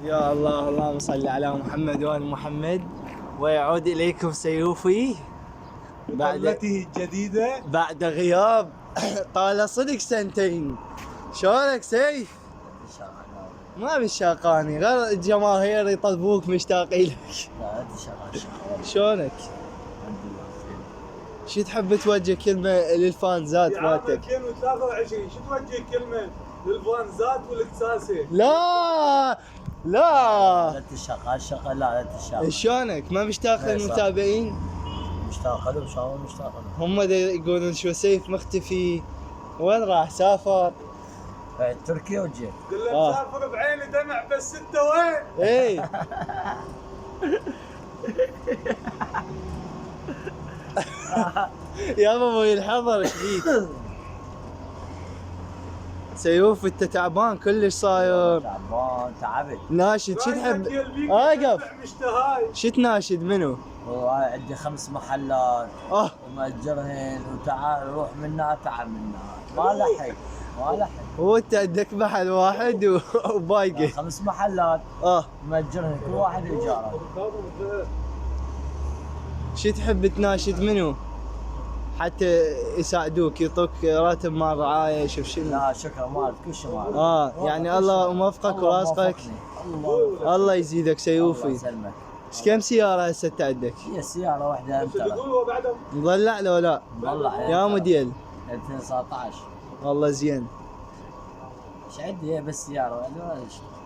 يا الله، اللهم صل على محمد وآل محمد. ويعود إليكم سيوفي التي الجديدة بعد غياب طال صدق سنتين. شلونك سيف؟ ما بالشاقاني، غير الجماهير يطلبوك مشتاقين لك. لا انت شغال. شلونك؟ شو تحب توجه كلمة للفانزات مالتك؟ 2023 شو توجه كلمة للفانزات والاكساسي؟ لا لا انت شغال لا انت شغال. شلونك؟ ما مشتاق للمتابعين؟ مشتاق لهم شلون مشتاق لهم؟ هم يقولون شو سيف مختفي، وين راح؟ سافر؟ تركيا وجيت. قل له مسافر بعيني دمع بس انت وين؟ ايه يا ابوي الحضر ايش بيك؟ سيوف انت تعبان كلش صاير. تعبان تعبت. ناشد شو تحب؟ اقف. شو تناشد منو؟ عندي 5 محلات اه ومأجرهن وتعال روح منها تعال منها ما لحق ما لحق. وانت عندك محل واحد وبايقه 5 محلات مأجرهن كل واحد ايجاره. شو تحب تناشد منو؟ حتى يساعدوك يعطوك راتب مال رعاية. شوف شنو. لا شكرا مالك كل شيء مالك. يعني الله موفقك ورازقك. الله يزيدك سيوفي. الله يسلمك. ايش كم سيارة هسه انت عندك؟ هي سيارة واحدة امتلك. مضلع لو لا؟ مضلع يا موديل 2019. والله زين. ايش عندي؟ هي بس سيارة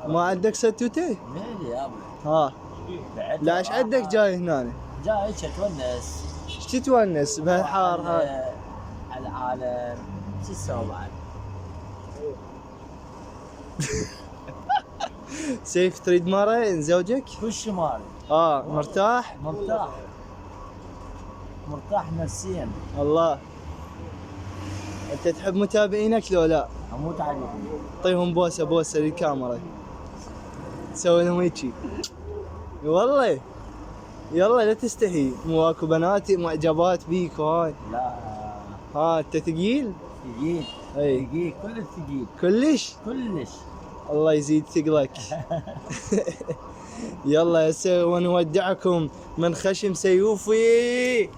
ما عندك ستوتي؟ مالي يا ها لا ايش عندك جاي هنا؟ جاي هيك اتونس. ايش تتونس بهالحار هاي؟ على العالم شو تسوي بعد؟ سيف تريد مرة نزوجك؟ كل شيء مالي. مرتاح؟ مرتاح نفسيا. الله. انت تحب متابعينك لو لا؟ اموت عليهم. اعطيهم بوسه للكاميرا. سوي لهم هيجي. والله يلا لا تستحي، مو اكو بنات معجبات بيك وهاي. لا انت ثقيل؟ ثقيل. اي ثقيل كلش ثقيل. كلش الله يزيد ثقلك. يلا هسه ونودعكم من خشم سيوفي.